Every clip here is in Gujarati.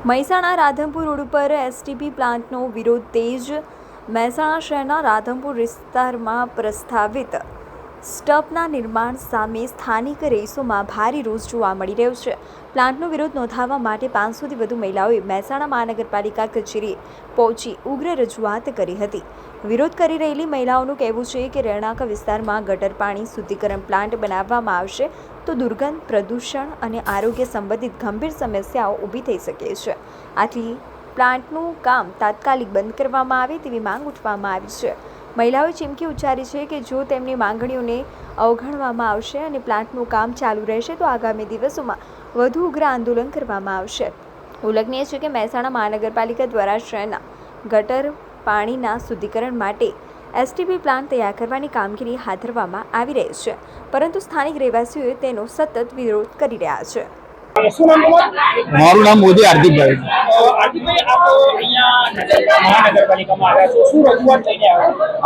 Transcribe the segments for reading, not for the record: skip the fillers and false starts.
મહેસાણા રાધનપુર રોડ ઉપર એસટીપી પ્લાન્ટનો વિરોધ તેજ। મહેસાણા શહેરના રાધનપુર વિસ્તારમાં પ્રસ્તાવિત સ્ટપના નિર્માણ સામે સ્થાનિક રહીશોમાં ભારે રોષ જોવા મળી રહ્યો છે। પ્લાન્ટનો વિરોધ નોંધાવવા માટે 500થી વધુ મહિલાઓએ મહેસાણા મહાનગરપાલિકા કચેરીએ પહોંચી ઉગ્ર રજૂઆત કરી હતી। વિરોધ કરી રહેલી મહિલાઓનું કહેવું છે કે રહેણાંક વિસ્તારમાં ગટર પાણી શુદ્ધિકરણ પ્લાન્ટ બનાવવામાં આવશે તો દુર્ગંધ, પ્રદૂષણ અને આરોગ્ય સંબંધિત ગંભીર સમસ્યાઓ ઊભી થઈ શકે છે। આથી પ્લાન્ટનું કામ તાત્કાલિક બંધ કરવામાં આવે તેવી માંગ ઉઠવામાં આવી છે। મહિલાઓએ ચીમકી ઉચ્ચારી છે કે જો તેમની માંગણીઓને અવગણવામાં આવશે અને પ્લાન્ટનું કામ ચાલુ રહેશે તો આગામી દિવસોમાં વધુ ઉગ્ર આંદોલન કરવામાં આવશે। ઉલ્લેખનીય છે કે મહેસાણા મહાનગરપાલિકા દ્વારા શહેરના ગટર પાણીના શુદ્ધિકરણ માટે એસટીપી પ્લાન્ટ તૈયાર કરવાની કામગીરી હાથ ધરવામાં આવી રહી છે, પરંતુ સ્થાનિક રહેવાસીઓ તેનો સતત વિરોધ કરી રહ્યા છે। મારું નામ મોદી હાર્દિકભાઈ।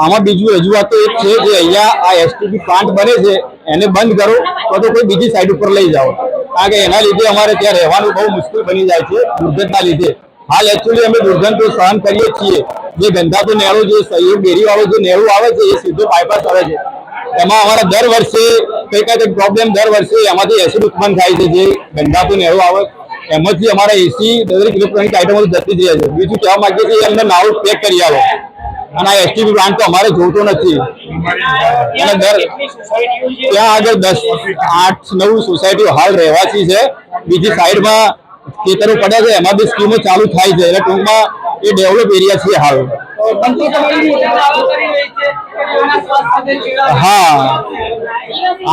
આમાં બીજું રજૂઆત તો એક છે જે અહીંયા આ એસટીપી પ્લાન્ટ બને છે એને બંધ કરો તો કોઈ બીજી સાઈડ ઉપર લઈ જાઓ, કારણ કે એના લીધે અમારે ત્યાં રહેવાનું બહુ મુશ્કેલ બની જાય છે દુર્ગંધના લીધે। હાલ એકચ્યુઅલી અમે દુર્ગંધ તો સહન કરીએ છીએ। જે ગંધાતો નેરો જે સહયોગ ડેરી વાળો જે નેરું આવે છે એ સીધો બાયપાસ આવે છે, એમાં અમારા દર વર્ષે કંઈક પ્રોબ્લેમ દર વર્ષે એમાંથી એસિડ ઉત્પન્ન થાય છે। જે ગંધાતો નેરો આવે એમાંથી અમારા 80 દરેક ઇલેક્ટ્રોનિક આઇટમો જતી જ રહે છે। બીજું કહેવા માંગીએ છીએ એમને નાવું પેક કરી આવો, અને આ એસટીપી પ્લાન્ટ તો અમારે જોતો નથી। અને ત્યાં આગળ 10, 8, 9 સોસાયટીઓ હાલ રહેવાસી છે। બીજી સાઈડમાં ખેતરો પડ્યા છે, એમાં બી સ્કીમો ચાલુ થાય છે, એટલે ટૂંકમાં એ ડેવલપ એરિયા છે હાલ। હા,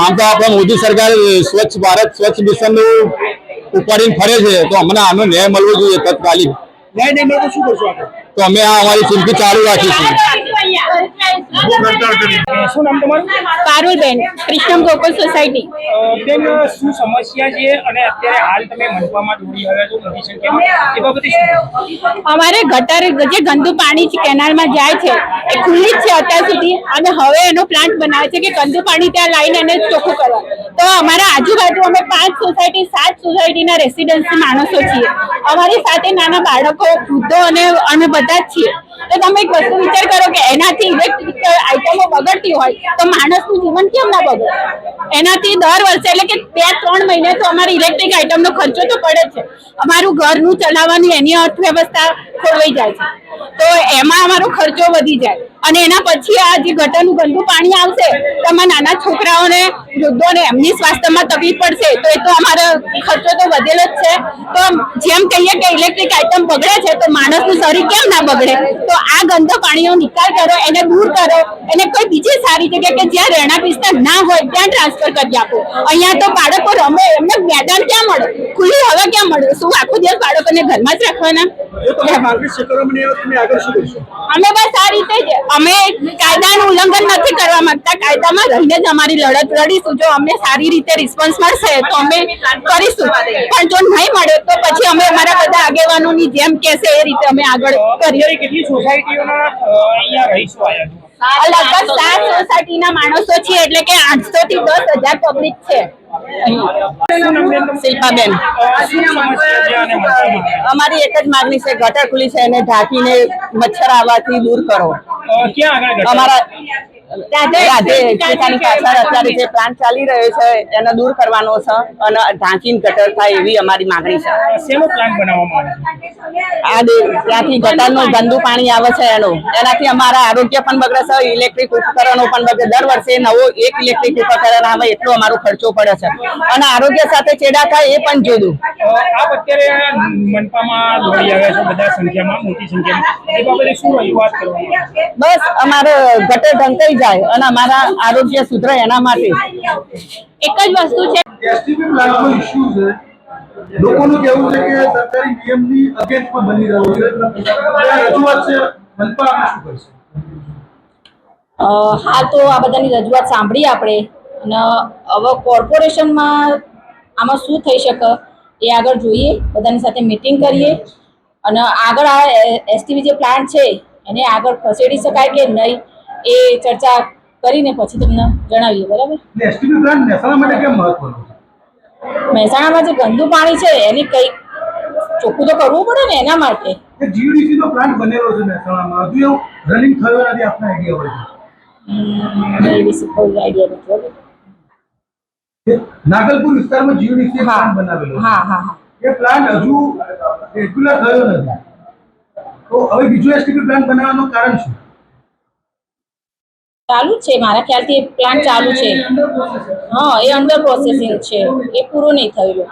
આમ તો આપણા મોદી સરકાર સ્વચ્છ ભારત સ્વચ્છ મિશન ઉપાડીને ફરે છે, તો અમને આનો ન્યાય મળવો જોઈએ તાત્કાલિક। ન્યાય નહીં મળે તો શું કરશો આપણે? તો અમે આ અમારી ચીમકી ચાલુ રાખીશું। શું નામ તમારું? પારુલબેન, કૃષ્ણ ગોકુલ સોસાયટી। બેન, શું સમસ્યા છે અને અત્યારે હાલ તમે મનપામાં દોડી આવ્યા છો મોટી સંખ્યામાં, એ બાબતે શું? અમારે ગટર જે ગંદુ પાણી કેનાલમાં જાય છે એ ખુલ્લી જ છે અત્યાર સુધી, અને હવે એનો પ્લાન્ટ બનાવે છે કે ગંદુ પાણી ત્યાં લાવીને એને ચોખ્ખું કરવા। તો અમારા આજુબાજુ અમે 5 સોસાયટી 7 સોસાયટીના રેસિડેન્સી માણસો છીએ। અમારી સાથે નાના બાળકો, વૃદ્ધો અને અમે બધા જ છીએ। તો તમે એક વસ્તુ વિચાર કરો કે એનાથી ઇલેક્ટ્રિક આઇટમો બગડતી હોય તો માણસનું જીવન કેમ ના બગડે? એનાથી દર વર્ષે એટલે કે 2-3 મહિને તો અમારી ઇલેક્ટ્રિક આઇટમનો ખર્ચો તો પડે છે। અમારું ઘરનું ચલાવવાની એની અર્થવ્યવસ્થા ખોરવાઈ જાય છે, તો એમાં અમારો ખર્ચો વધી જાય, અને એના પછી આ જે ગટરનું ગંદુ પાણી આવશે તો અમારા નાના છોકરાઓને, વૃદ્ધોને એમની સ્વાસ્થ્યમાં તકલીફ પડશે, તો એ તો અમારો ખર્ચો તો વધેલો જ છે। તો જેમ કહીએ કે ઇલેક્ટ્રિક આઇટમ બગડે છે તો માણસનું શરીર કેમ ના બગડે? તો આ ગંદા પાણીનો નિકાલ કરો, એને દૂર કરો, એને કોઈ બીજી સારી જગ્યાએ કે જ્યાં રહેણાંક વિસ્તાર ના હોય ત્યાં ટ્રાન્સફર કરી આપો। અહીંયા તો બાળકો રમે, એમને મેદાન ક્યાં મળે? ખુલ્લી હવા ક્યાં મળે? શું આખો દિવસ બાળકોને ઘરમાં જ રાખવાના? અમે બસ આ રીતે જ, અમે કાયદાનું ઉલ્લંઘન નથી કરવા માંગતા, કાયદામાં રહીને જ અમારી લડત લડીશું। જો અમને સારી રીતે રિસ્પોન્સ મળશે તો અમે કરીશું, પણ જો નહીં મળે તો પછી અમે અમારા બધા આગેવાનોની જેમ કહેશે એ રીતે અમે આગળ કરીએ। કેટલી સોસાયટીઓના અહીંયા રહીશો આવ્યા છો? લગભગ 7 સોસાયટીના માણસો છે, એટલે કે 800 થી 10,000 પબ્લિક છે। શિલ્પાબેન, અમારી એક જ માંગણી છે, ગટર ખુલ્લી છે એને ઢાંકીને મચ્છર આવવાથી દૂર કરો। ક્યાં આગળ? અમારા રાધે પોતાની પાછળ અત્યારે જે પ્લાન્ટ ચાલી રહ્યો છે એને દૂર કરવાનો છે અને ઢાંકીને ગટર થાય એવી અમારી માંગણી છે। શેનો પ્લાન્ટ બનાવવામાં આવે છે? ત્યાંથી ગટરનું ગંદુ પાણી આવે છે એનાથી અમારા આરોગ્ય પણ બગડે છે, ઇલેક્ટ્રિક ઉપકરણો પણ બગડે। દર વર્ષે નવો એક ઇલેક્ટ્રિક ઉપકરણ આવે એટલો અમારો ખર્ચો પડે છે, અને આરોગ્ય સાથે ચેડા થાય એ પણ જુદું। આપ અત્યારે મનપામાં દોડી આવ્યા છો બધા સંખ્યામાં, મોટી સંખ્યામાં, એ બાબતે શું રજૂઆત કરવાની? બસ અમારે ગટર ઢંકાઈ જાય અને અમારા આરોગ્ય સુધરે એના માટે એક જ વસ્તુ છે। એસટીપી પ્લાન્ટનો ઇશ્યુ છે, લોકોનું કહેવું છે કે સરકારી નિયમની અગેન્સ્ટમાં બની રહ્યો છે, રજૂઆત છે, મનપા આપણે શું કરશે? હાલ તો આ બધાની રજૂઆત સાંભળી આપણે, અને હવે કોર્પોરેશનમાં આમાં શું થઈ શકે એ આગળ જોઈએ, બધાની સાથે મીટિંગ કરીએ, અને આગળ આ એસટીપી જે પ્લાન્ટ છે એને આગળ ખસેડી શકાય કે નહીં એ ચર્ચા કરીને પછી તમને જણાવીએ। બરાબર? એસટીપી પ્લાન્ટ મહેસાણા માટે કેમ મહત્વનો છે? મહેસાણામાં જે ગંદુ પાણી છે એની કઈ ચોખ્ખું તો કરવું પડે ને એના માટે. એક જીયુડીસી નો પ્લાન્ટ બનેલો છે મહેસાણામાં, હજુ એવું રનિંગ થયો નથી, આપના આઈડિયા હોય એ વિશે કોઈ આઈડિયા નથી હોતો. છે નાગલપુર વિસ્તારમાં જીયુડીસી હા પ્લાન્ટ બનાવેલો છે. હા હા હા એ પ્લાન્ટ હજુ રેગ્યુલર થયો નથી, તો હવે બીજો એસટીપી પ્લાન્ટ બનાવવાનું કારણ શું? ચાલુ જ છે મારા ખ્યાલથી પ્લાન ચાલુ છે. હા એ અંડર પ્રોસેસિંગ છે, એ પૂરો નહીં થયેલો.